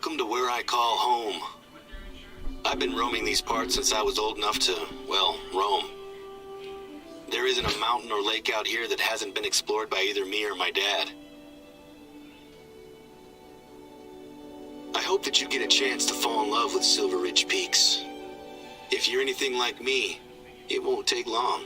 Welcome to where I call home. I've been roaming these parts since I was old enough to, well, roam. There isn't a mountain or lake out here that hasn't been explored by either me or my dad. I hope that you get a chance to fall in love with Silver Ridge Peaks. If you're anything like me, it won't take long.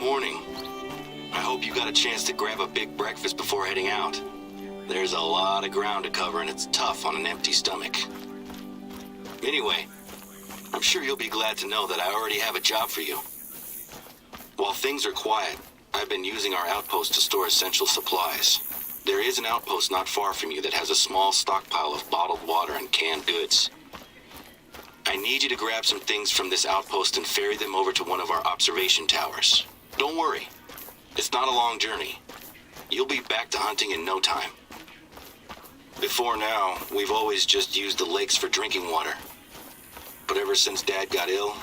Morning. I hope you got a chance to grab a big breakfast before heading out. There's a lot of ground to cover and it's tough on an empty stomach. Anyway, I'm sure you'll be glad to know that I already have a job for you. While things are quiet, I've been using our outpost to store essential supplies. There is an outpost not far from you that has a small stockpile of bottled water and canned goods. I need you to grab some things from this outpost and ferry them over to one of our observation towers. Don't worry, it's not a long journey. You'll be back to hunting in no time. Before now, we've always just used the lakes for drinking water. But ever since Dad got ill,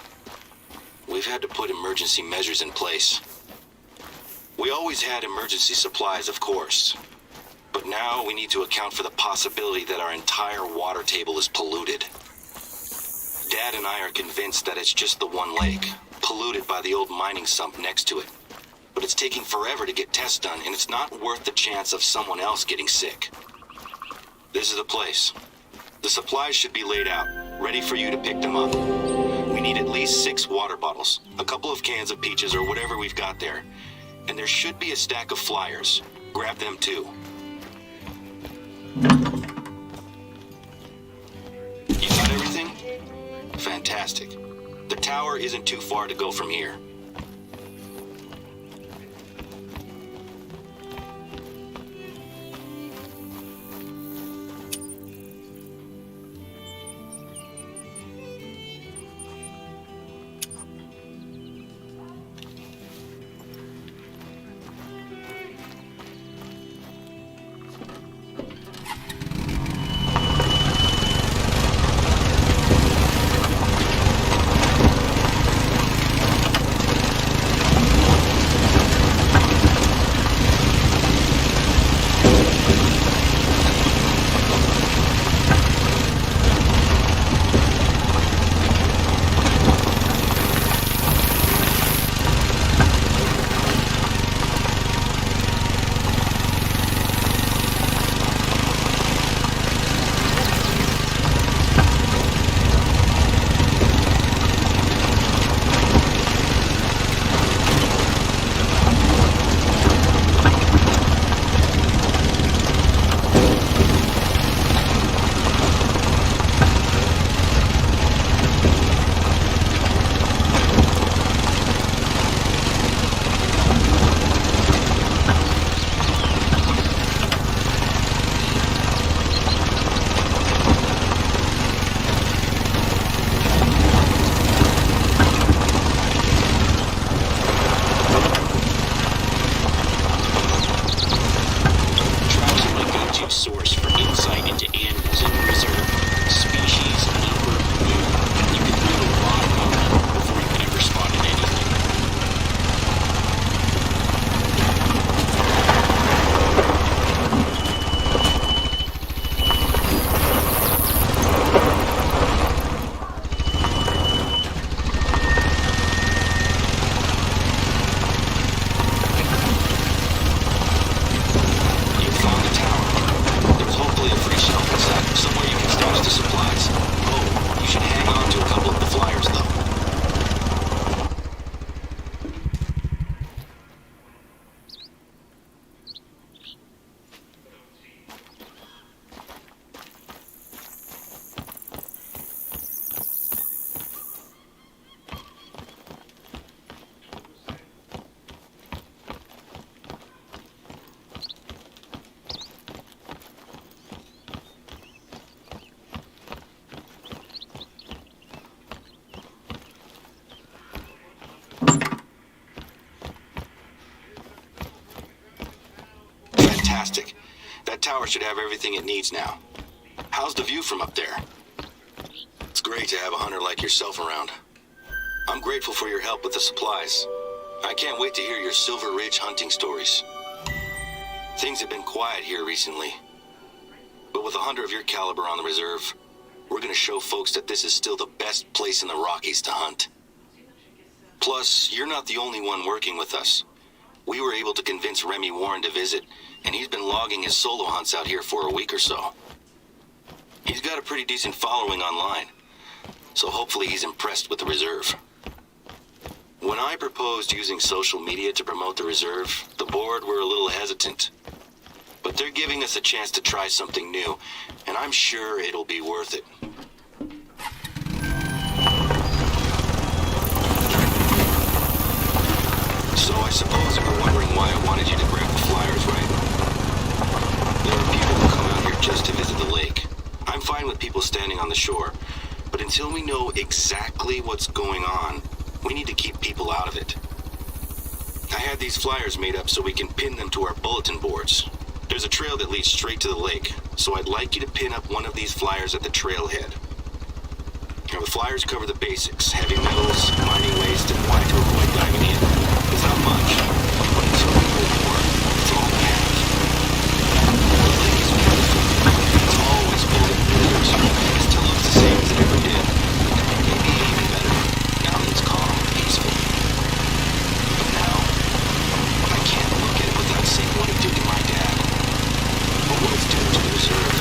we've had to put emergency measures in place. We always had emergency supplies, of course. But now we need to account for the possibility that our entire water table is polluted. Dad and I are convinced that it's just the one lake, polluted by the old mining sump next to it. But it's taking forever to get tests done, and it's not worth the chance of someone else getting sick. This is the place. The supplies should be laid out, ready for you to pick them up. We need at least 6 water bottles, a couple of cans of peaches or whatever we've got there. And there should be a stack of flyers. Grab them too. You got everything? Fantastic. The tower isn't too far to go from here. fantastic. That tower should have everything it needs now. How's the view from up there? It's great to have a hunter like yourself around. I'm grateful for your help with the supplies. I can't wait to hear your Silver Ridge hunting stories. Things have been quiet here recently. But with a hunter of your caliber on the reserve, we're gonna show folks that this is still the best place in the Rockies to hunt. Plus, you're not the only one working with us. We were able to convince Remy Warren to visit, and he's been logging his solo hunts out here for a week or so. He's got a pretty decent following online, so hopefully he's impressed with the reserve. When I proposed using social media to promote the reserve, the board were a little hesitant. But they're giving us a chance to try something new, and I'm sure it'll be worth it. So I suppose you were wondering why I wanted you to grab the flyers, right? There are people who come out here just to visit the lake. I'm fine with people standing on the shore, but until we know exactly what's going on, we need to keep people out of it. I had these flyers made up so we can pin them to our bulletin boards. There's a trail that leads straight to the lake, so I'd like you to pin up one of these flyers at the trailhead. Now, the flyers cover the basics: heavy metals, mining waste, and why to avoid diving in. It's not much, but until we know more, it's all we have. The lake is beautiful. It's always full of visitors. It still looks the same as it ever did. Maybe even better, now that it's calm and peaceful. But now, I can't look at it without seeing what it did to my dad. But what it's doing to the reserve.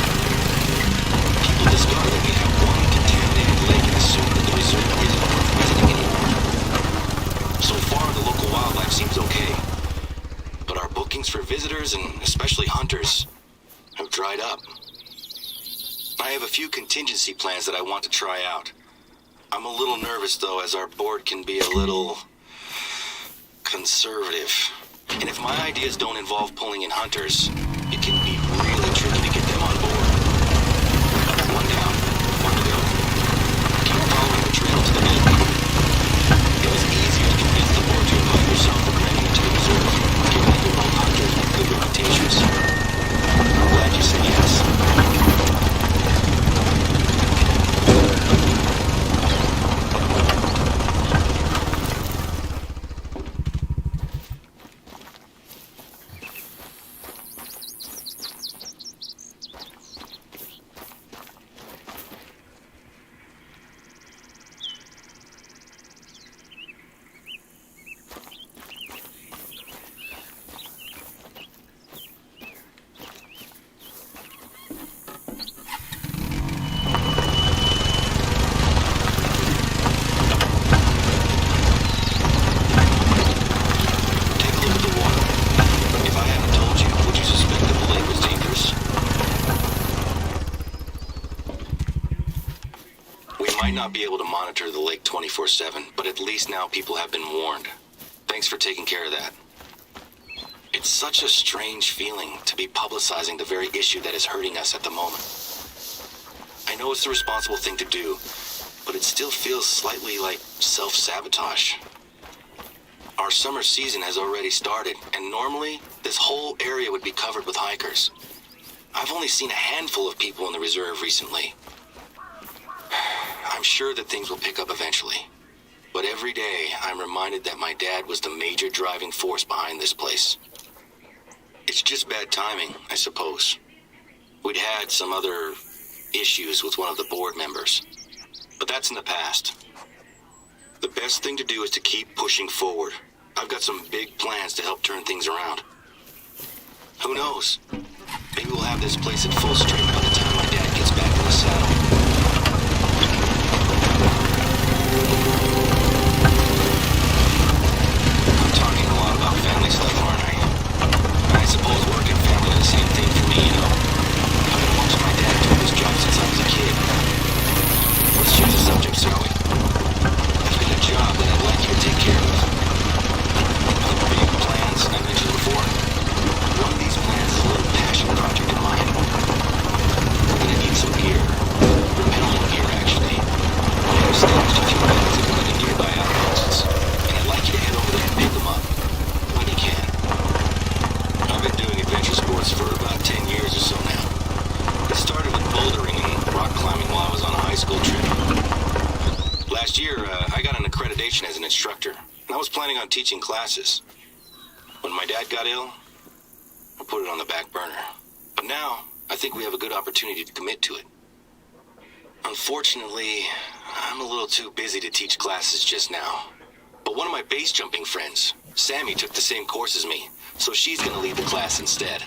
People discover that we have one contaminated lake and assume that the reserve isn't worth visiting anymore. So far, the local wildlife seems okay. But our bookings for visitors, and especially hunters, have dried up. I have a few contingency plans that I want to try out. I'm a little nervous, though, as our board can be a little conservative. And if my ideas don't involve pulling in hunters, it can be really tricky to get them on board. One down, one to go. Keep following the trail to the lake. It was easier to convince the board to invite yourself and Remy into the reserve, given that you're both hunters with good reputations. I'm glad you said yes. Not be able to monitor the lake 24/7, but at least now people have been warned. Thanks for taking care of that. It's such a strange feeling to be publicizing the very issue that is hurting us at the moment. I know it's the responsible thing to do, but it still feels slightly like self-sabotage. Our summer season has already started, and normally this whole area would be covered with hikers. I've only seen a handful of people in the reserve recently. I'm sure that things will pick up eventually. But every day, I'm reminded that my dad was the major driving force behind this place. It's just bad timing, I suppose. We'd had some other issues with one of the board members. But that's in the past. The best thing to do is to keep pushing forward. I've got some big plans to help turn things around. Who knows? Maybe we'll have this place at full strength by the time my dad gets back in the saddle. I'm talking a lot about family stuff, aren't I? I suppose work and family are the same thing for me, you know. I've been watching my dad do this job since I was a kid. Let's change the subject, shall we? I've got a job that I'd like you to take care of. The big plans I mentioned before. One of these plans is a little passion project of mine. We're gonna need some gear. Repelling gear, actually. I have staged a few bags of it on teaching classes. When my dad got ill, I put it on the back burner. But now, I think we have a good opportunity to commit to it. Unfortunately, I'm a little too busy to teach classes just now. But one of my base jumping friends, Sammy, took the same course as me, so she's gonna lead the class instead.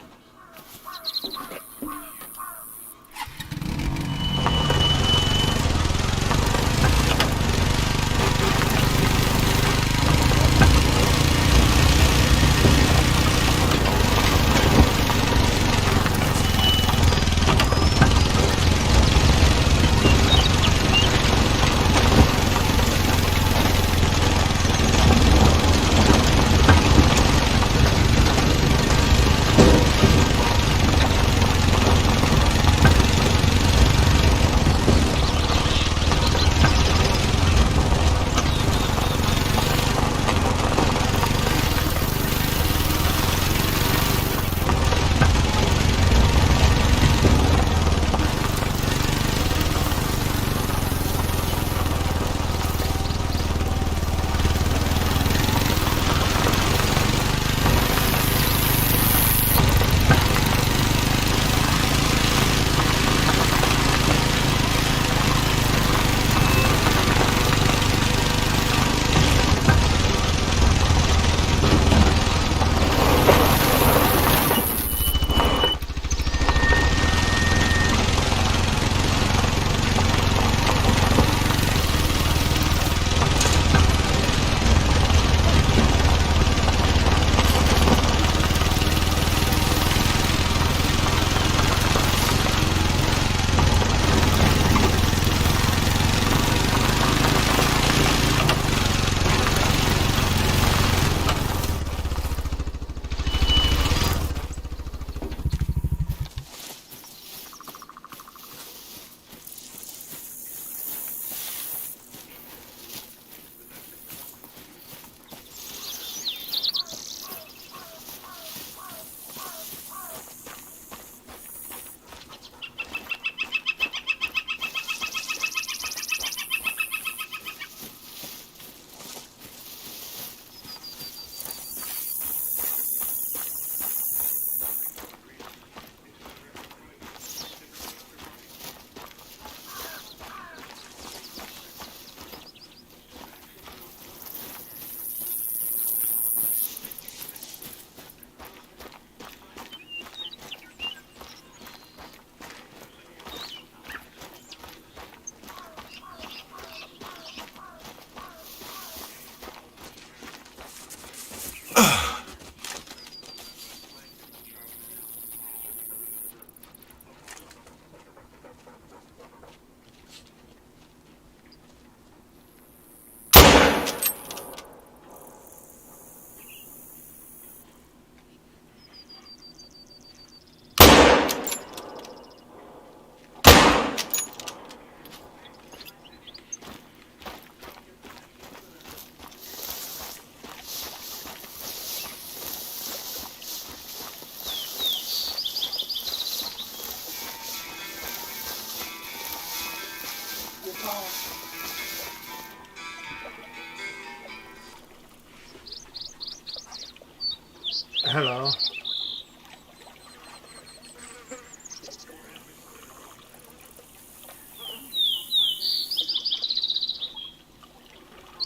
Hello.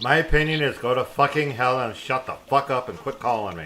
My opinion is go to fucking hell and shut the fuck up and quit calling me.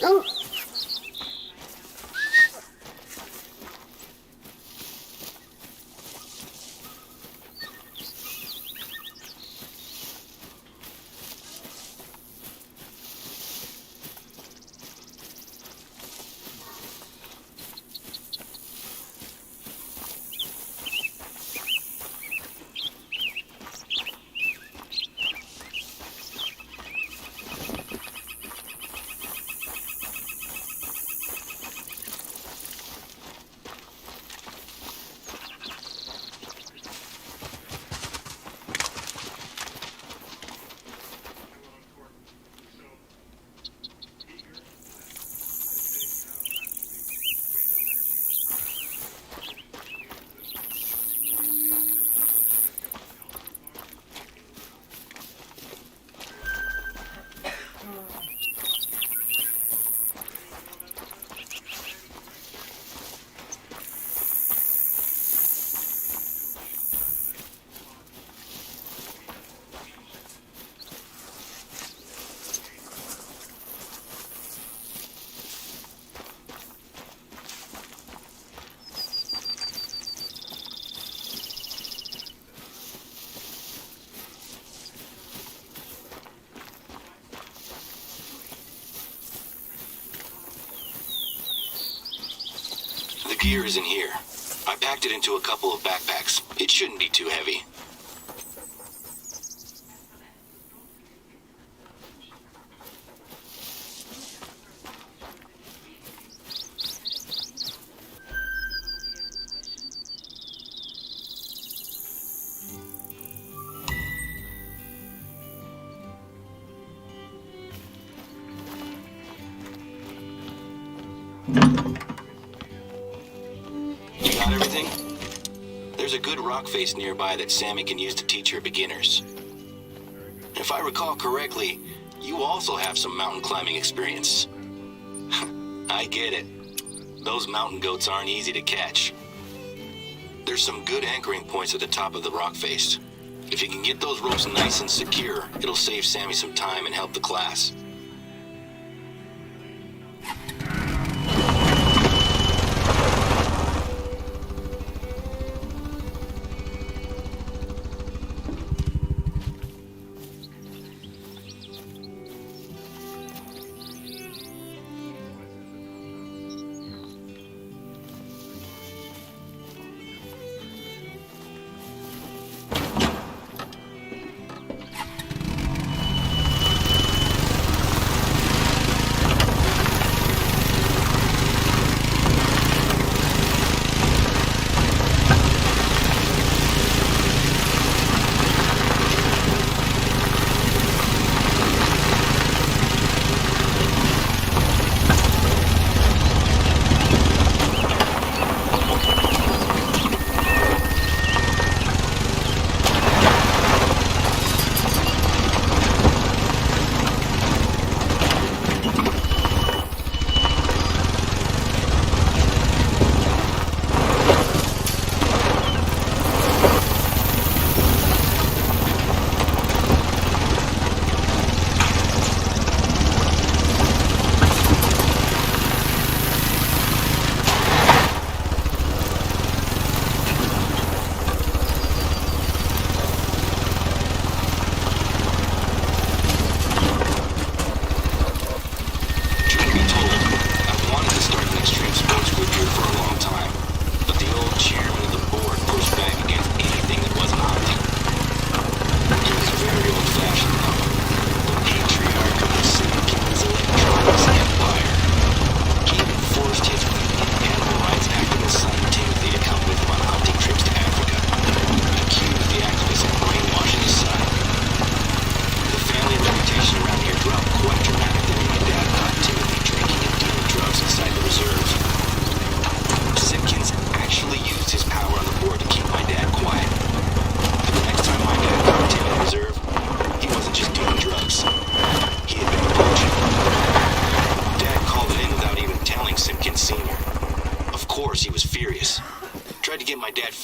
Oh. The gear is in here. I packed it into a couple of backpacks. It shouldn't be too heavy. You got everything? There's a good rock face nearby that Sammy can use to teach her beginners. If I recall correctly, you also have some mountain climbing experience. I get it. Those mountain goats aren't easy to catch. There's some good anchoring points at the top of the rock face. If you can get those ropes nice and secure, it'll save Sammy some time and help the class.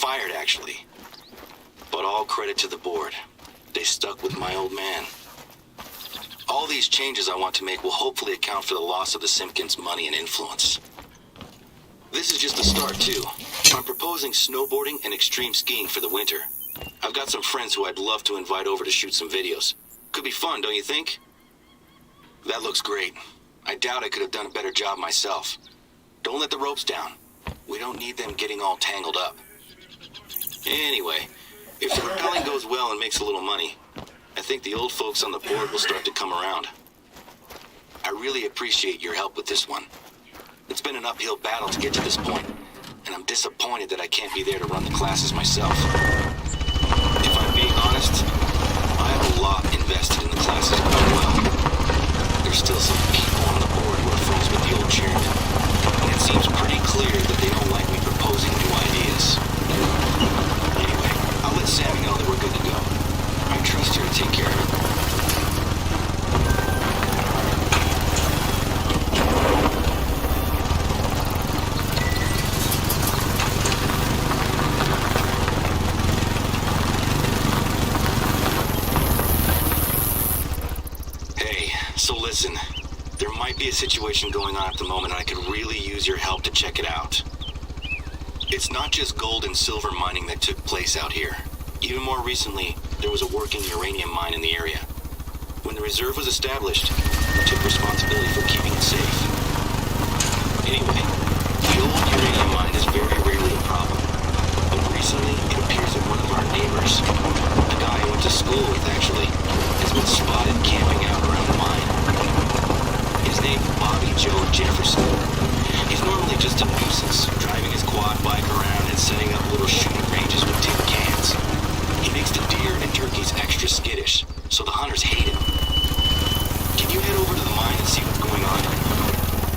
fired, actually. But all credit to the board. They stuck with my old man. All these changes I want to make will hopefully account for the loss of the Simpkins' money and influence. This is just the start, too. I'm proposing snowboarding and extreme skiing for the winter. I've got some friends who I'd love to invite over to shoot some videos. Could be fun, don't you think? That looks great. I doubt I could have done a better job myself. Don't let the ropes down. We don't need them getting all tangled up. Anyway, if the rappelling goes well and makes a little money, I think the old folks on the board will start to come around. I really appreciate your help with this one. It's been an uphill battle to get to this point, and I'm disappointed that I can't be there to run the classes myself. If I'm being honest, I have a lot invested in the classes going well. There's still some people on the board who are friends with the old chairman, and it seems pretty clear that they don't like me proposing new ideas. Anyway, I'll let Sammy know that we're good to go. I trust her to take care of it. So listen, there might be a situation going on at the moment and I could really use your help to check it out. It's not just gold and silver mining that took place out here. Even more recently, there was a working uranium mine in the area. When the reserve was established, I took responsibility for keeping it safe. Anyway, the old uranium mine is very rarely a problem. But recently, it appears that one of our neighbors, a guy I went to school with actually, has been spotted camping out around the mine. His name's Bobby Joe Jefferson. He's normally just a nuisance, driving his quad bike around and setting up little shooting ranges with tin cans. He makes the deer and turkeys extra skittish, so the hunters hate him. Can you head over to the mine and see what's going on?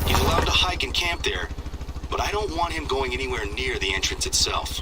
He's allowed to hike and camp there, but I don't want him going anywhere near the entrance itself.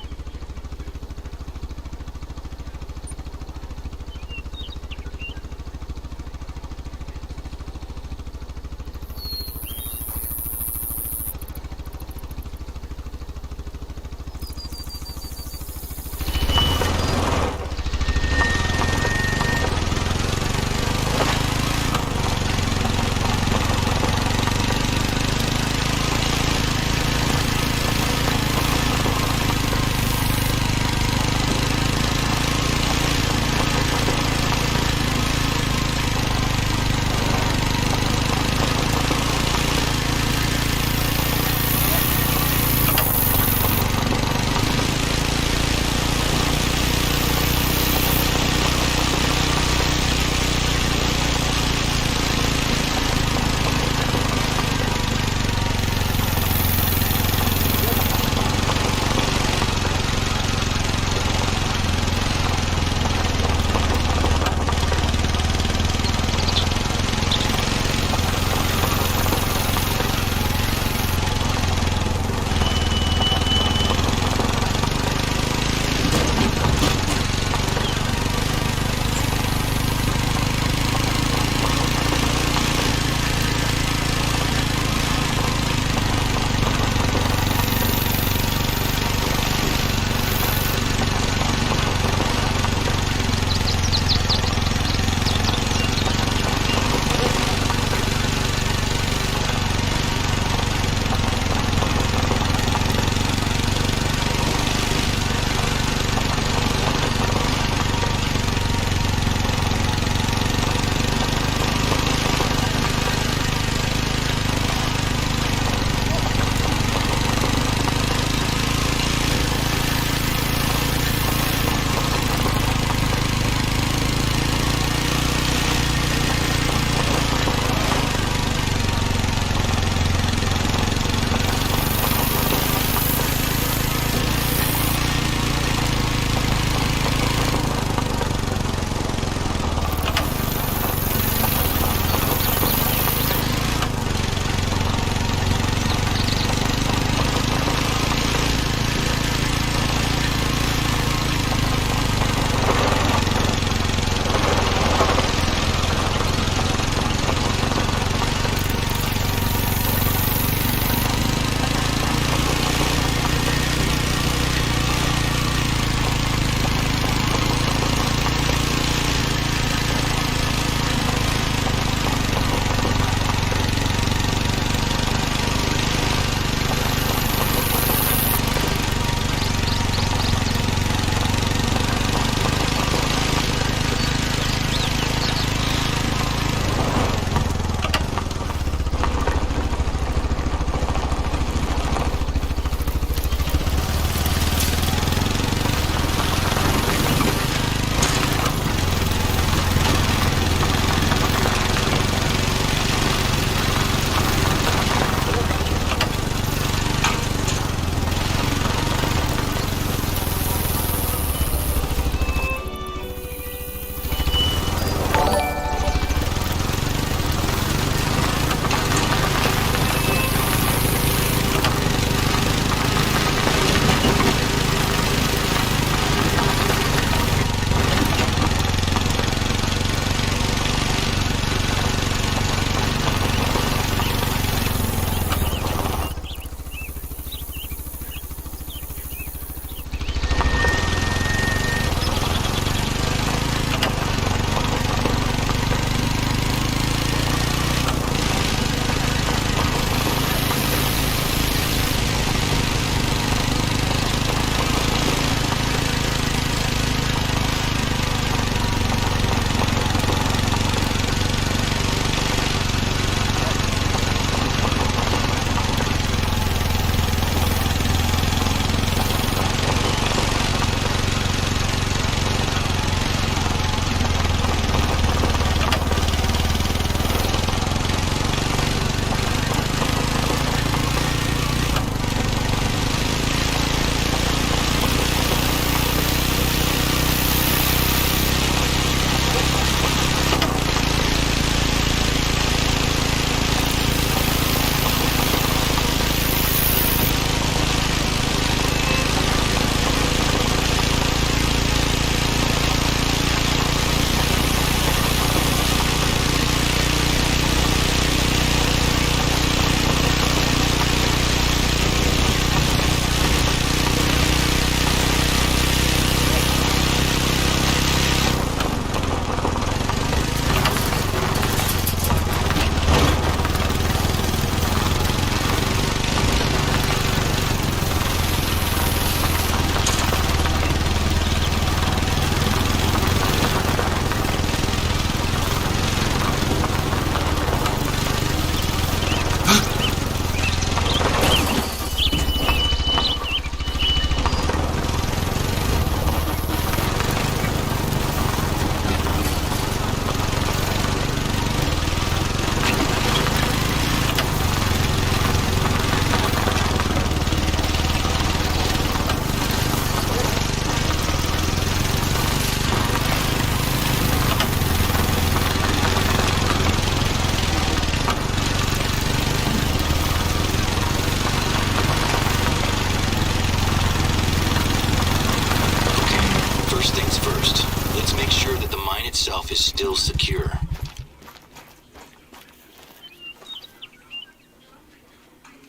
is still secure.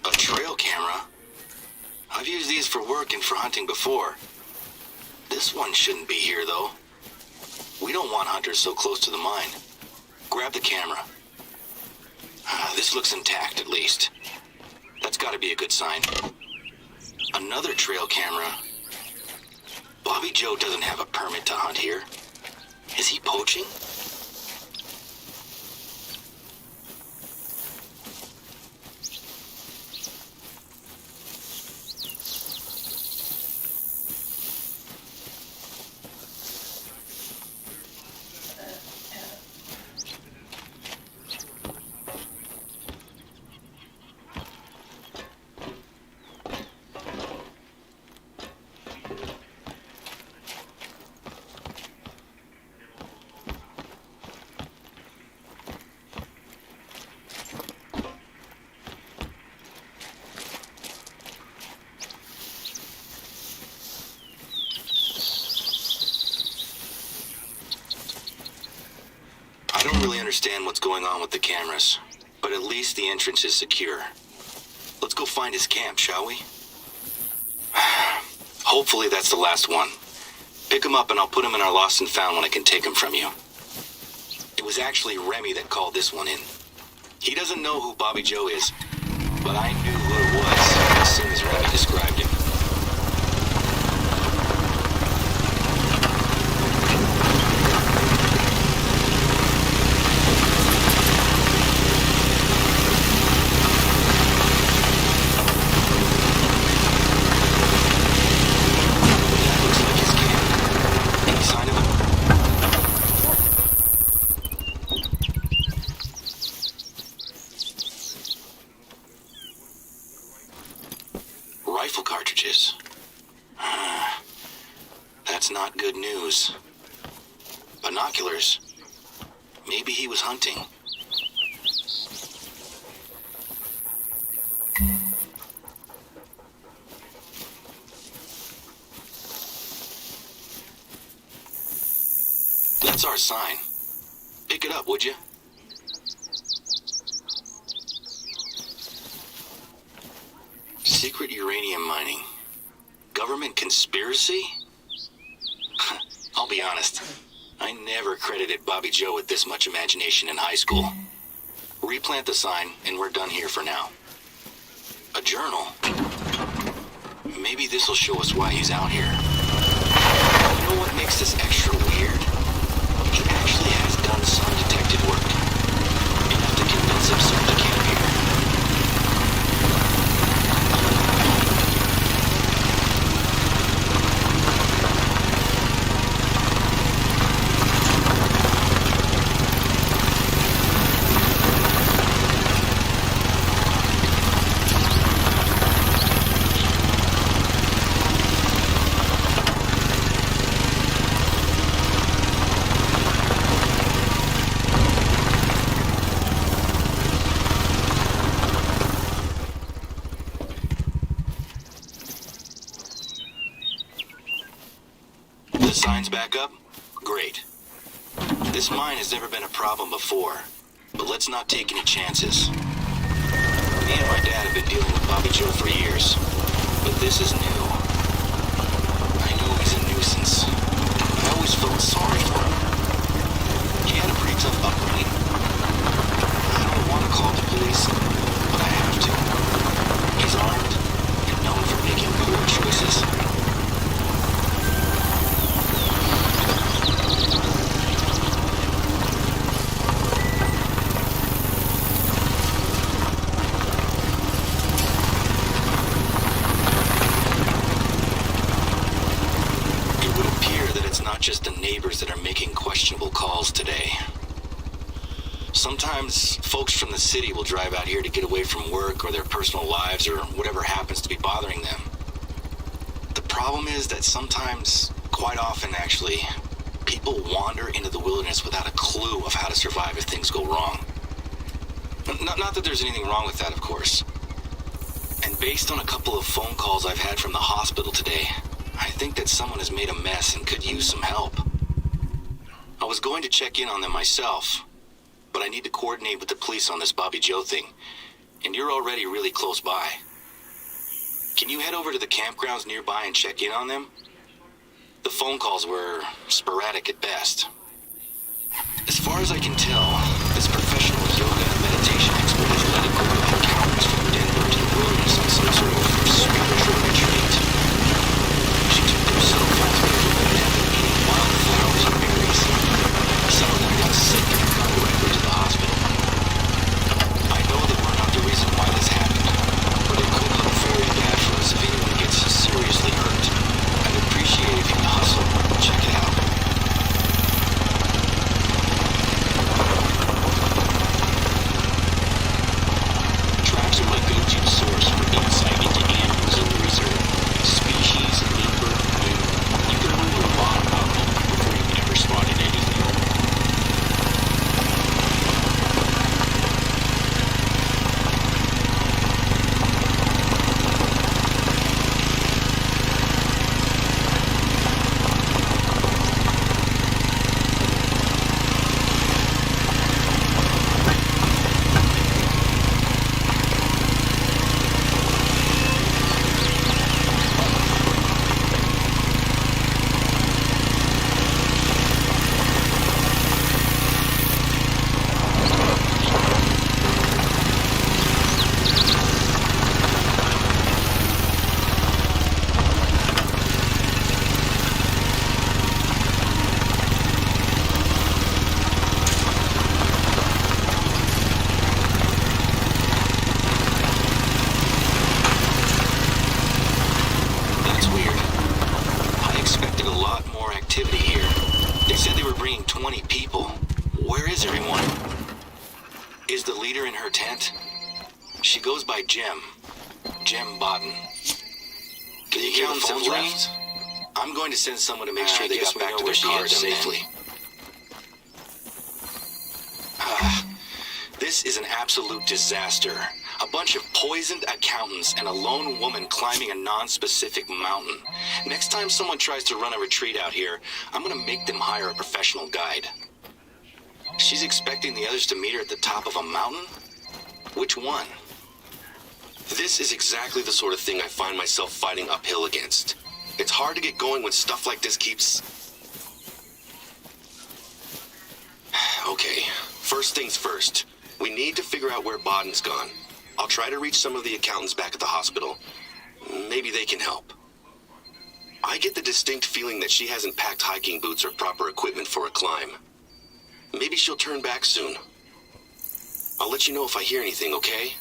A trail camera? I've used these for work and for hunting before. This one shouldn't be here, though. We don't want hunters so close to the mine. Grab the camera. This looks intact, at least. That's gotta be a good sign. Another trail camera. Bobby Joe doesn't have a permit to hunt here. Is he poaching? I don't really understand what's going on with the cameras, but at least the entrance is secure. Let's go find his camp, shall we? Hopefully that's the last one. Pick him up and I'll put him in our lost and found when I can take him from you. It was actually Remy that called this one in. He doesn't know who Bobby Joe is, but I knew who it was as soon as Remy described him. Rifle cartridges. That's not good news. Binoculars. Maybe he was hunting. That's our sign. Pick it up, would you? Secret uranium mining. Government conspiracy? I'll be honest. I never credited Bobby Joe with this much imagination in high school. Replant the sign, and we're done here for now. A journal? Maybe this'll show us why he's out here. You know what makes this extra weird? He actually has done some detective work. Enough to convince himself to camp here. The sign's back up? Great. This mine has never been a problem before, but let's not take any chances. Me and my dad have been dealing with Bobby Joe for years, but this is new. I know he's a nuisance. I always felt sorry for him. He had a pretty tough upbringing. I don't want to call the police, but I have to. He's armed and known for making poor choices. Just the neighbors that are making questionable calls today. Sometimes folks from the city will drive out here to get away from work or their personal lives or whatever happens to be bothering them. The problem is that sometimes, quite often actually, people wander into the wilderness without a clue of how to survive if things go wrong. Not that there's anything wrong with that, of course. And based on a couple of phone calls I've had from the hospital today, I think that someone has made a mess and could use some help. I was was going to check in on them myself, but I need to coordinate with the police on this Bobby Joe thing, and you're already really close by. Can you head over to the campgrounds nearby and check in on them? The phone calls were sporadic at best. As far as I can tell, this professional yoga and meditation expert has led a group of encounters from Denver to the wilderness on some sort of spiritual retreat. She took their cell phones with her and had them eating wildflowers and berries. Some of them got sick and got directly to the hospital. I know that we're not the reason why this happened, but it could look very bad for us if anyone gets seriously hurt. I'd appreciate if you'd hustle. Check it out. Tracks are my go-to source for insight into animals in the reserve. Species, number, and you can learn a lot about them before you've ever spotted anything. That's weird. I expected a lot more activity here. They said they were bringing 20 people. Where is everyone? Is the leader in her tent? She goes by Jem. Jem Botten. The accountants have left. I'm going to send someone to make sure they got back to their cars safely. This is an absolute disaster. A bunch of poisoned accountants and a lone woman climbing a non-specific mountain. Next time someone tries to run a retreat out here, I'm gonna make them hire a professional guide. She's expecting the others to meet her at the top of a mountain? Which one? This is exactly the sort of thing I find myself fighting uphill against. It's hard to get going when stuff like this keeps... Okay, first things first. We need to figure out where Bodden's gone. I'll try to reach some of the accountants back at the hospital. Maybe they can help. I get the distinct feeling that she hasn't packed hiking boots or proper equipment for a climb. Maybe she'll turn back soon. I'll let you know if I hear anything, okay?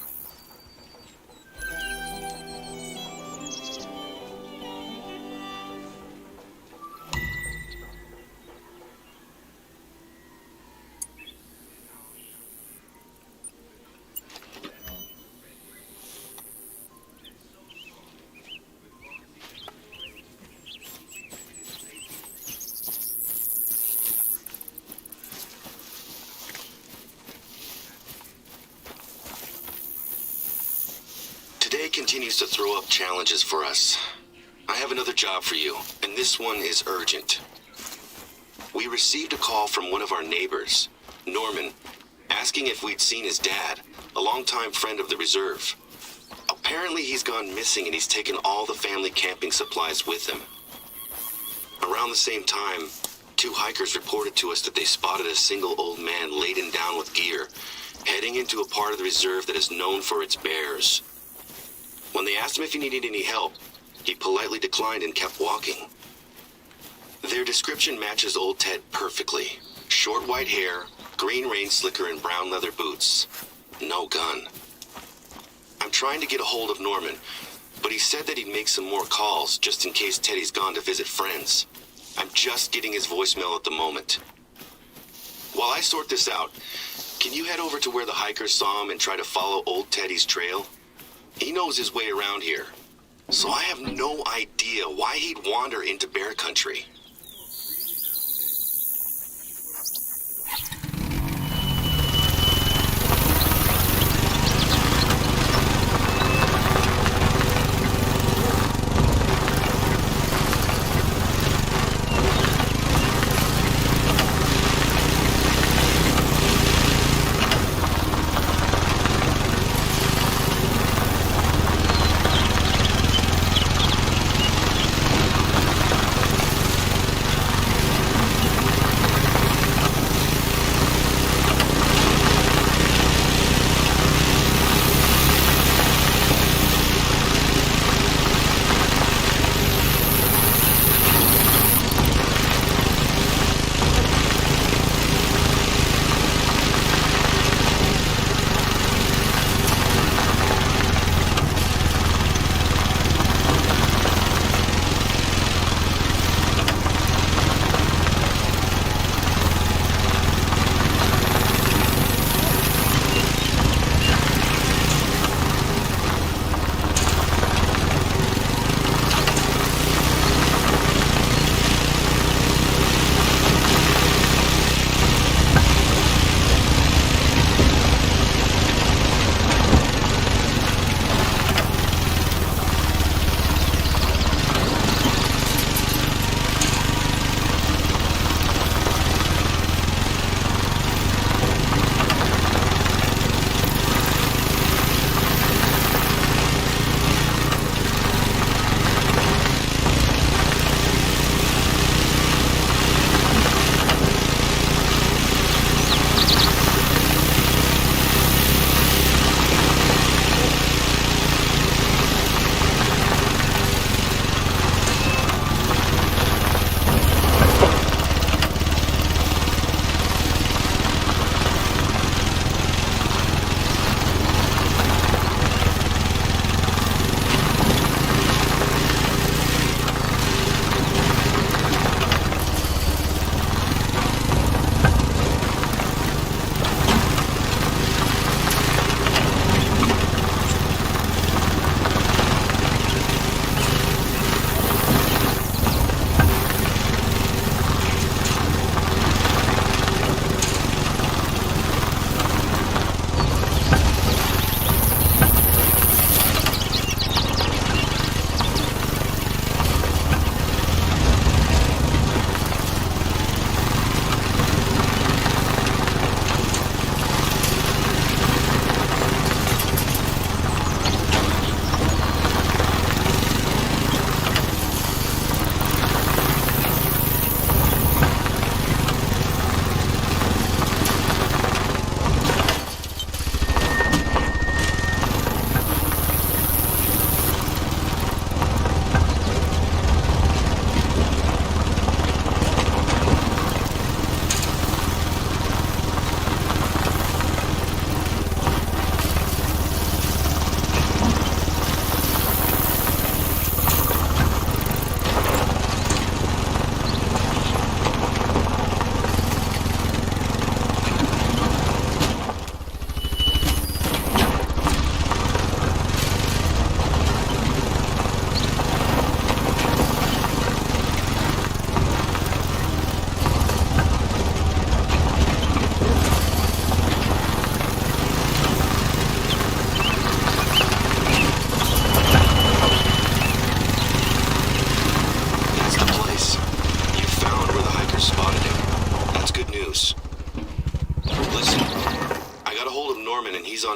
Today continues to throw up challenges for us. I have another job for you, and this one is urgent. We received a call from one of our neighbors, Norman, asking if we'd seen his dad, a longtime friend of the reserve. Apparently he's gone missing and he's taken all the family camping supplies with him. Around the same time, 2 hikers reported to us that they spotted a single old man laden down with gear, heading into a part of the reserve that is known for its bears. When they asked him if he needed any help, he politely declined and kept walking. Their description matches old Ted perfectly. Short white hair, green rain slicker, and brown leather boots. No gun. I'm trying to get a hold of Norman, but he said that he'd make some more calls just in case Teddy's gone to visit friends. I'm just getting his voicemail at the moment. While I sort this out, can you head over to where the hikers saw him and try to follow old Teddy's trail? He knows his way around here, so I have no idea why he'd wander into bear country.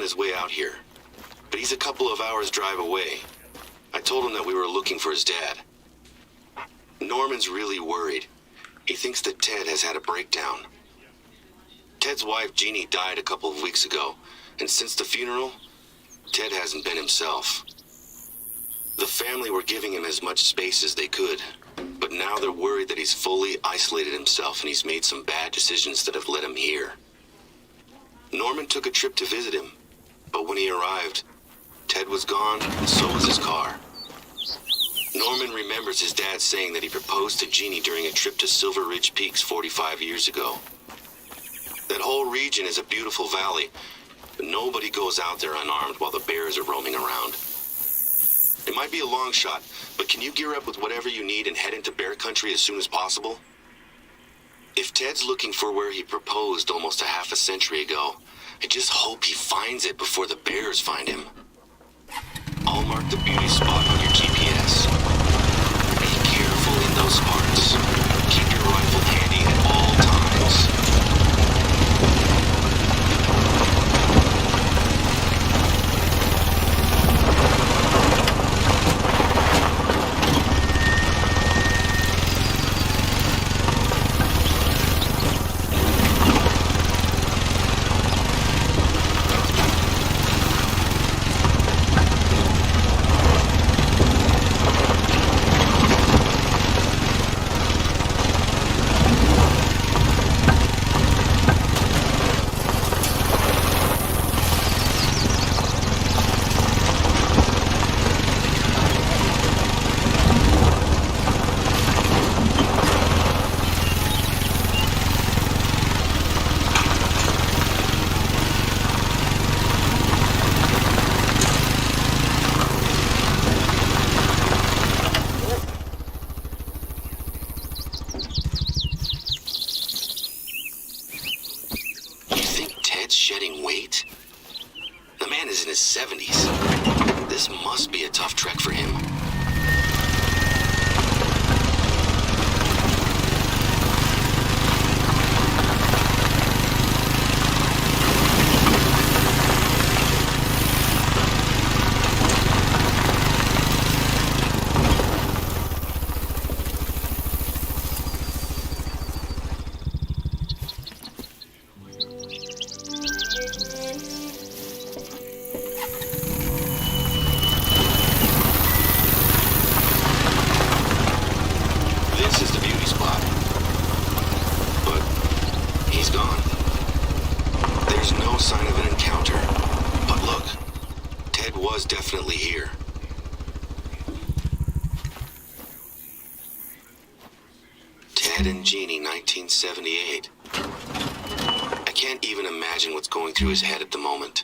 his way out here, but he's a couple of hours drive away. I told him that we were looking for his dad. Norman's really worried. He thinks that Ted has had a breakdown. Ted's wife, Jeannie, died a couple of weeks ago, and since the funeral, Ted hasn't been himself. The family were giving him as much space as they could, but now they're worried that he's fully isolated himself and he's made some bad decisions that have led him here. Norman took a trip to visit him, but when he arrived, Ted was gone, and so was his car. Norman remembers his dad saying that he proposed to Jeannie during a trip to Silver Ridge Peaks 45 years ago. That whole region is a beautiful valley, but nobody goes out there unarmed while the bears are roaming around. It might be a long shot, but can you gear up with whatever you need and head into bear country as soon as possible? If Ted's looking for where he proposed almost a half a century ago, I just hope he finds it before the bears find him. I'll mark the beauty spot on your GPS. Be careful in those parts. Keep your rifle handy at all times. Shedding weight? The man is in his 70s. This must be a tough trek for him. Definitely here. Ted and Jeannie, 1978. I can't even imagine what's going through his head at the moment.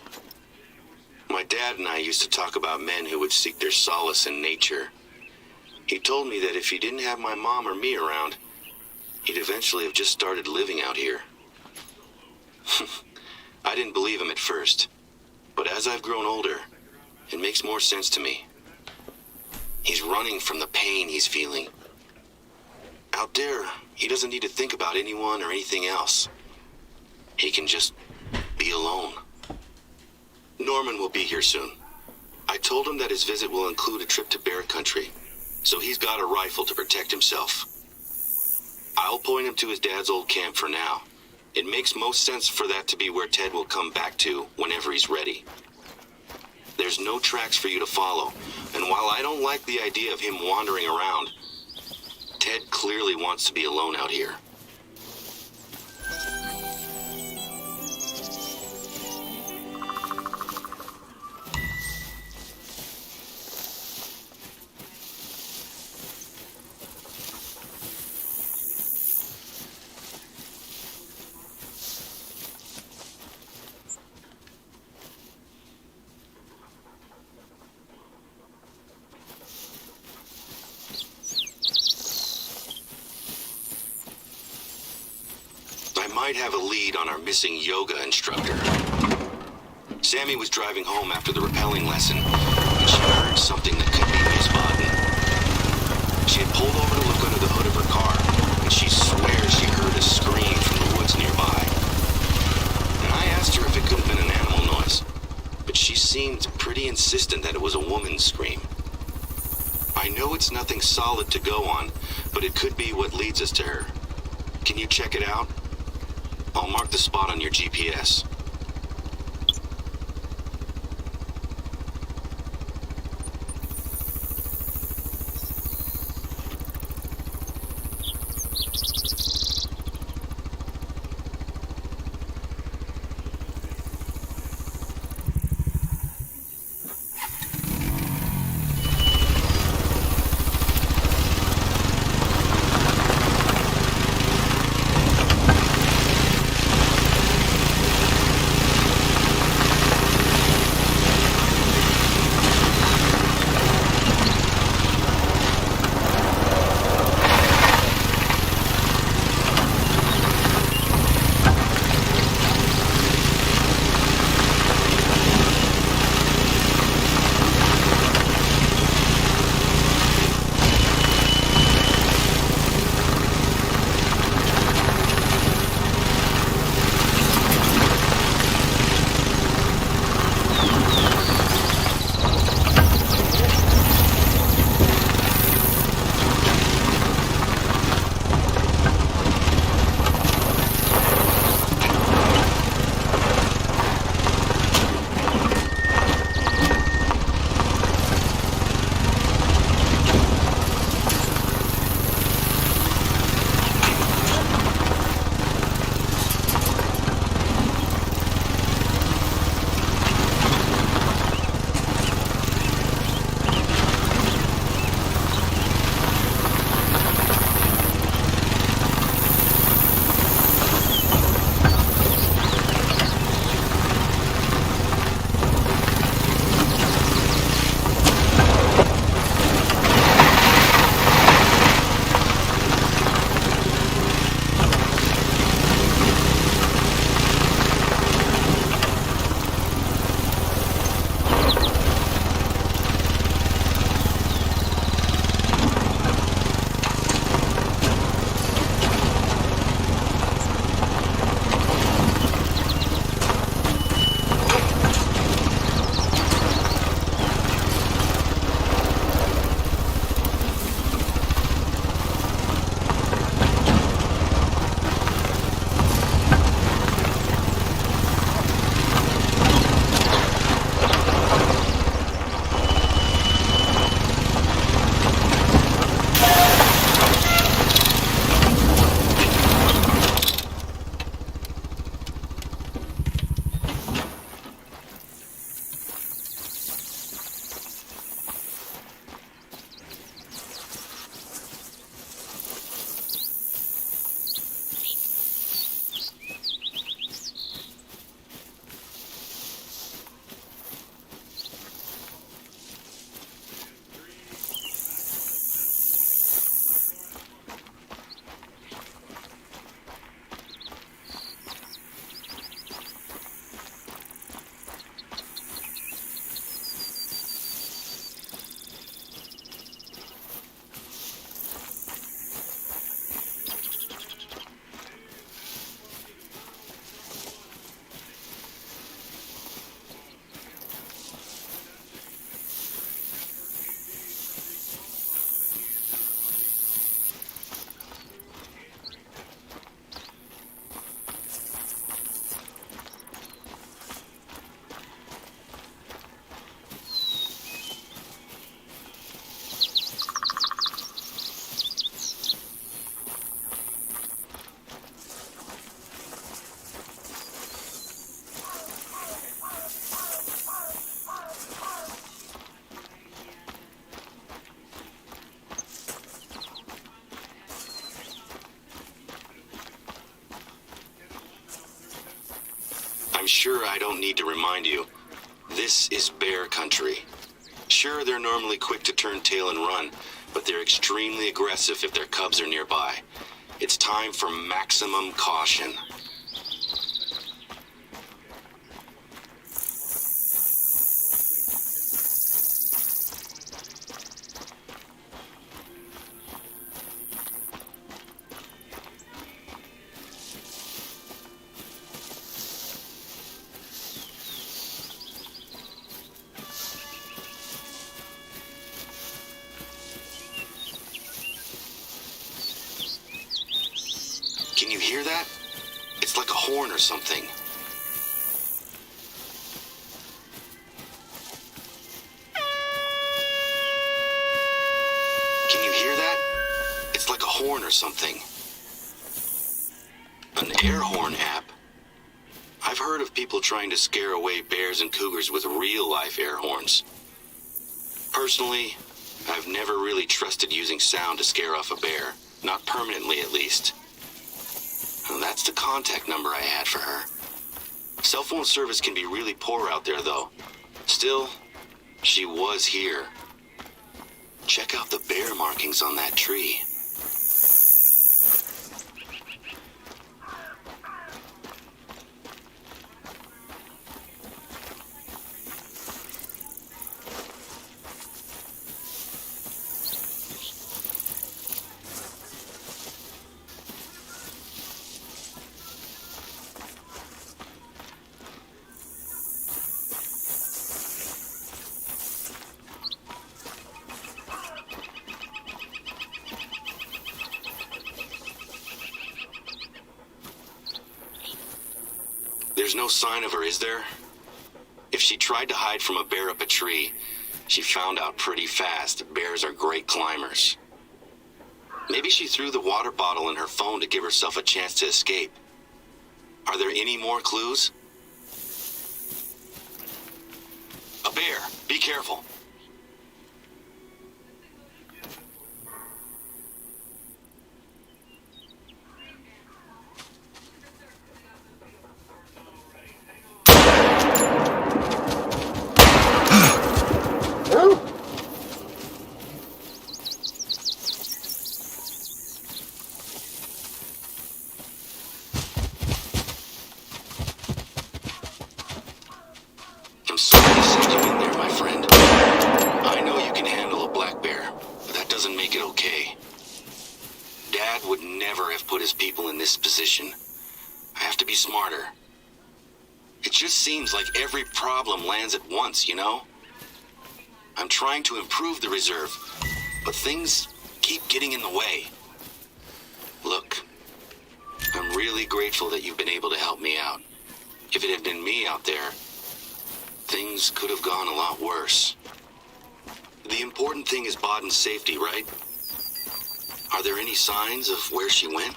My dad and I used to talk about men who would seek their solace in nature. He told me that if he didn't have my mom or me around, he'd eventually have just started living out here. I didn't believe him at first, but as I've grown older, it makes more sense to me. He's running from the pain he's feeling. Out there, he doesn't need to think about anyone or anything else. He can just be alone. Norman will be here soon. I told him that his visit will include a trip to bear country, so he's got a rifle to protect himself. I'll point him to his dad's old camp for now. It makes most sense for that to be where Ted will come back to whenever he's ready. There's no tracks for you to follow, and while I don't like the idea of him wandering around, Ted clearly wants to be alone out here. Might have a lead on our missing yoga instructor. Sammy was driving home after the rappelling lesson, and she heard something that could be Miss Bodden. She had pulled over to look under the hood of her car, and she swears she heard a scream from the woods nearby. And I asked her if it could have been an animal noise, scream. I know it's nothing solid to go on, but it could be what leads us to her. Can you check it out? I'll mark the spot on your GPS. I'm sure I don't need to remind you. This is bear country. Sure, they're normally quick to turn tail and run, but they're extremely aggressive if their cubs are nearby. It's time for maximum caution. Can you hear that? It's like a horn or something. Can you hear that? It's like a horn or something. An air horn app? I've heard of people trying to scare away bears and cougars with real-life air horns. Personally, I've never really trusted using sound to scare off a bear. Not permanently, at least. Well, that's the contact number I had for her. Cell phone service can be really poor out there, though. Still, she was here. Check out the bear markings on that tree. There's no sign of her, is there? If she tried to hide from a bear up a tree, she found out pretty fast that bears are great climbers. Maybe she threw the water bottle in her phone to give herself a chance to escape. Are there any more clues? A bear! Be careful! I'm sorry to send you in there, my friend. I know you can handle a black bear, but that doesn't make it okay. Dad would never have put his people in this position. I have to be smarter. It just seems like every problem lands at once, you know? I'm trying to improve the reserve, but things keep getting in the way. Look, I'm really grateful that you've been able to help me out. If it had been me out there, things could have gone a lot worse. The important thing is Baden's safety, right? Are there any signs of where she went?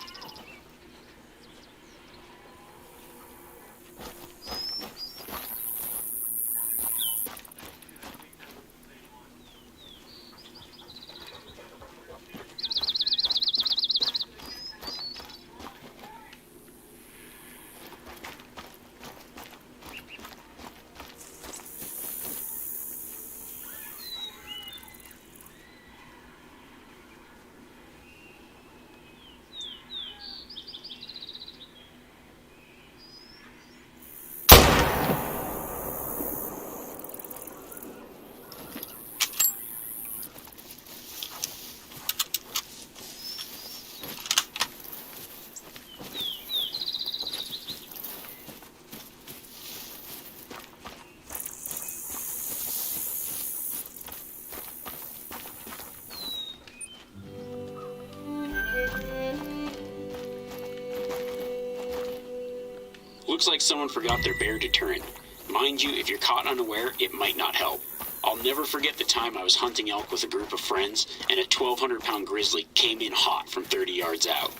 Looks like someone forgot their bear deterrent. Mind you, if you're caught unaware, it might not help. I'll never forget the time I was hunting elk with a group of friends, and a 1,200-pound grizzly came in hot from 30 yards out.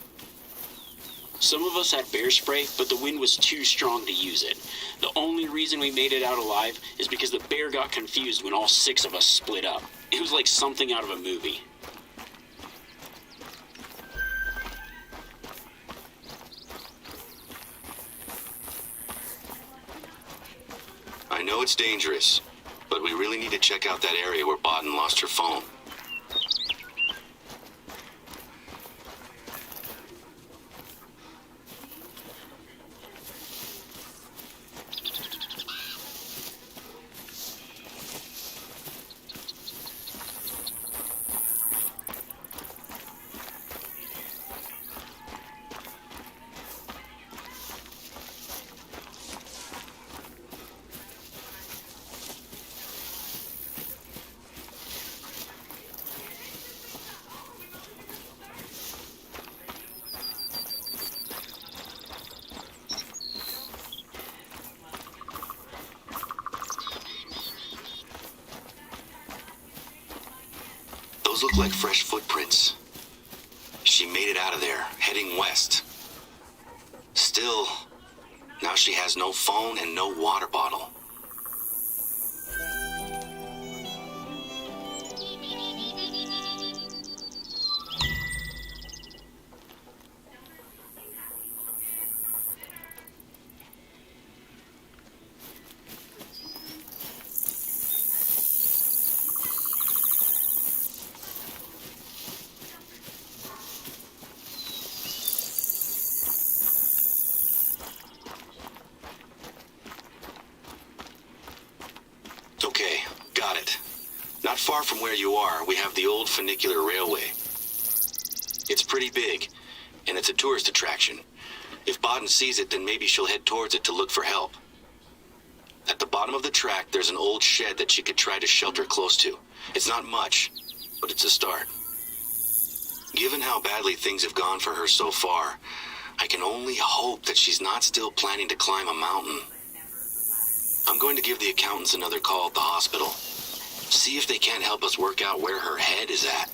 Some of us had bear spray, but the wind was too strong to use it. The only reason we made it out alive is because the bear got confused when all 6 of us split up. It was like something out of a movie. I know it's dangerous, but we really need to check out that area where Baden lost her phone. Those look like fresh footprints. She made it out of there, heading west. Still, now she has no phone and no water bottle. Okay, got it. Not far from where you are, we have the old funicular railway. It's pretty big, and it's a tourist attraction. If Baden sees it, then maybe she'll head towards it to look for help. At the bottom of the track, there's an old shed that she could try to shelter close to. It's not much, but it's a start. Given how badly things have gone for her so far, I can only hope that she's not still planning to climb a mountain. I'm going to give the accountants another call at the hospital. See if they can't help us work out where her head is at.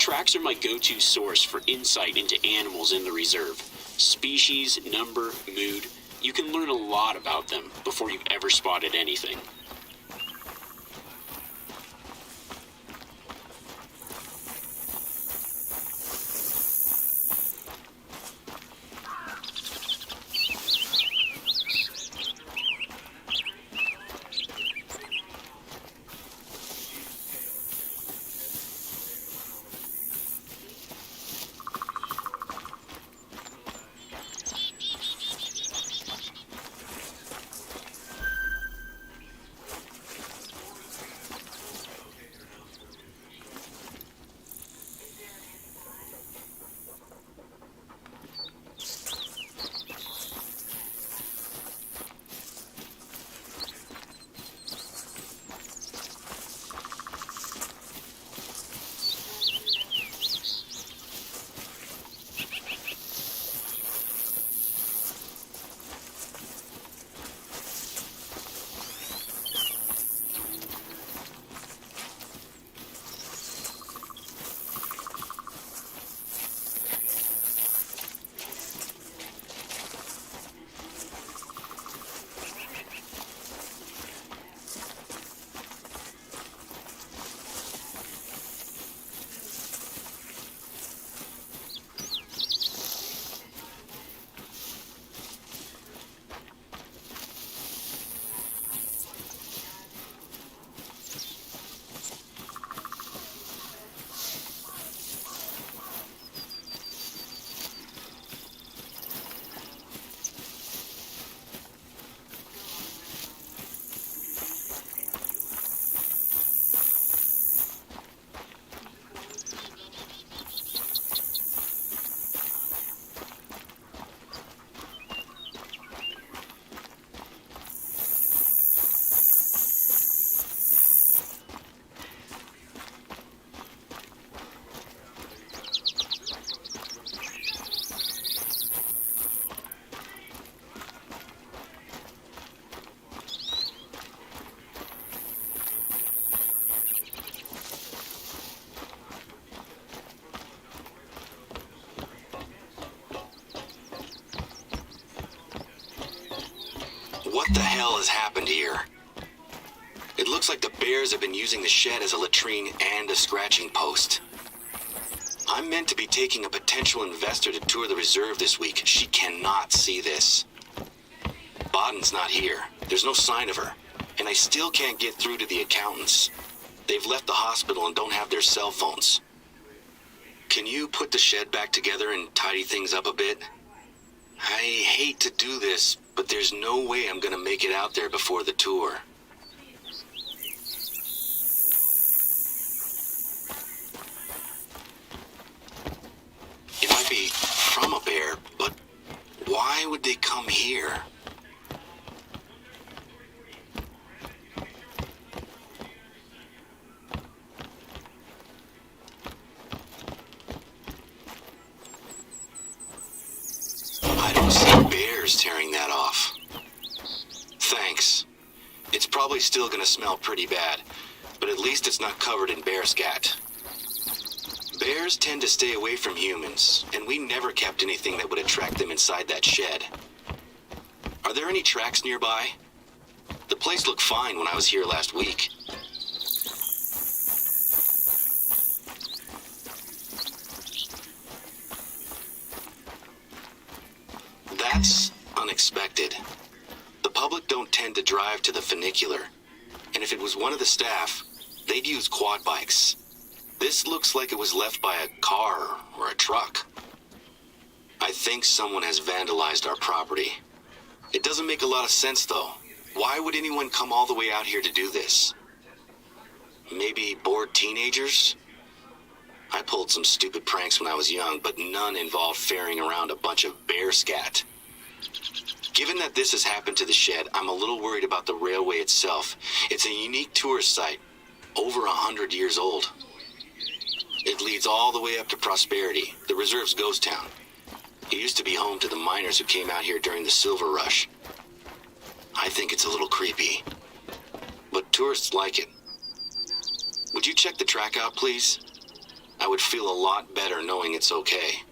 Tracks are my go-to source for insight into animals in the reserve. Species, number, mood. You can learn a lot about them before you've ever spotted anything. What the hell has happened here? It looks like the bears have been using the shed as a latrine and a scratching post. I'm meant to be taking a potential investor to tour the reserve this week. She cannot see this. Boden's not here. There's no sign of her. And I still can't get through to the accountants. They've left the hospital and don't have their cell phones. Can you put the shed back together and tidy things up a bit? I hate to do this, but there's no way I'm gonna make it out there before the tour. It might be from a bear, but why would they come here? I don't see bears tearing that off. Thanks. It's probably still gonna smell pretty bad, but at least it's not covered in bear scat. Bears tend to stay away from humans, and we never kept anything that would attract them inside that shed. Are there any tracks nearby? The place looked fine when I was here last week. That's unexpected. The public don't tend to drive to the funicular, and if it was one of the staff, they'd use quad bikes. This looks like it was left by a car or a truck. I think someone has vandalized our property. It doesn't make a lot of sense, though. Why would anyone come all the way out here to do this? Maybe bored teenagers? I pulled some stupid pranks when I was young, but none involved ferrying around a bunch of bear scat. Given that this has happened to the shed, I'm a little worried about the railway itself. It's a unique tourist site, over 100 years old. It leads all the way up to Prosperity, the reserve's ghost town. It used to be home to the miners who came out here during the Silver Rush. I think it's a little creepy, but tourists like it. Would you check the track out, please? I would feel a lot better knowing it's okay.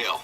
rail.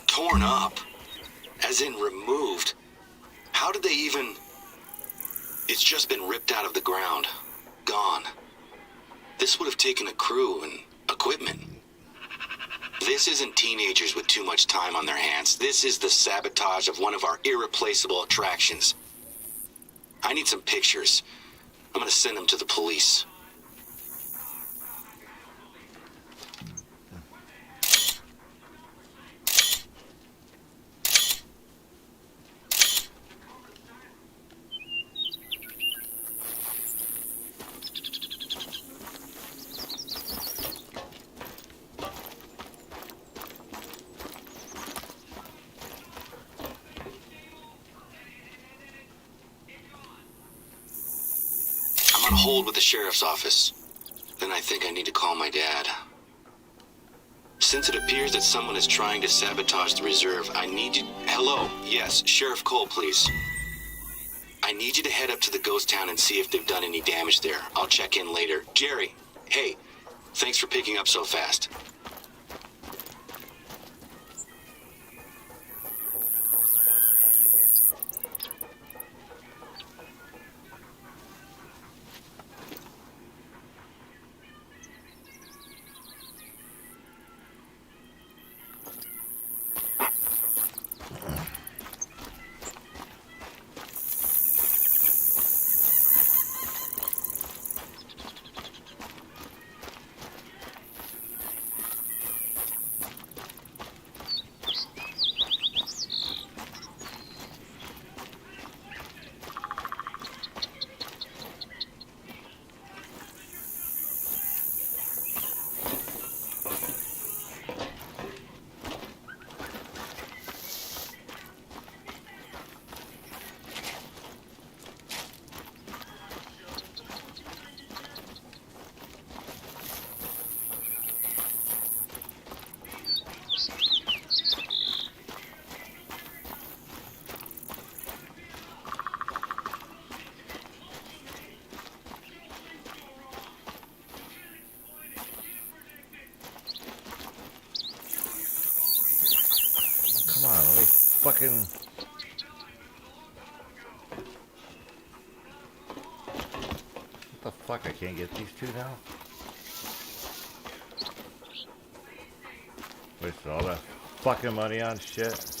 Torn up? As in removed? How did they even... It's just been ripped out of the ground. Gone. This would have taken a crew and equipment. This isn't teenagers with too much time on their hands. This is the sabotage of one of our irreplaceable attractions. I need some pictures. I'm gonna send them to the police. I'm on hold with the sheriff's office. Then I think I need to call my dad. Since it appears that someone is trying to sabotage the reserve, I need you... Hello? Yes, Sheriff Cole, please. I need you to head up to the ghost town and see if they've done any damage there. I'll check in later. Jerry, hey, thanks for picking up so fast. Come on, let me fucking... What the fuck? I can't get these two now? Wasted all that fucking money on shit.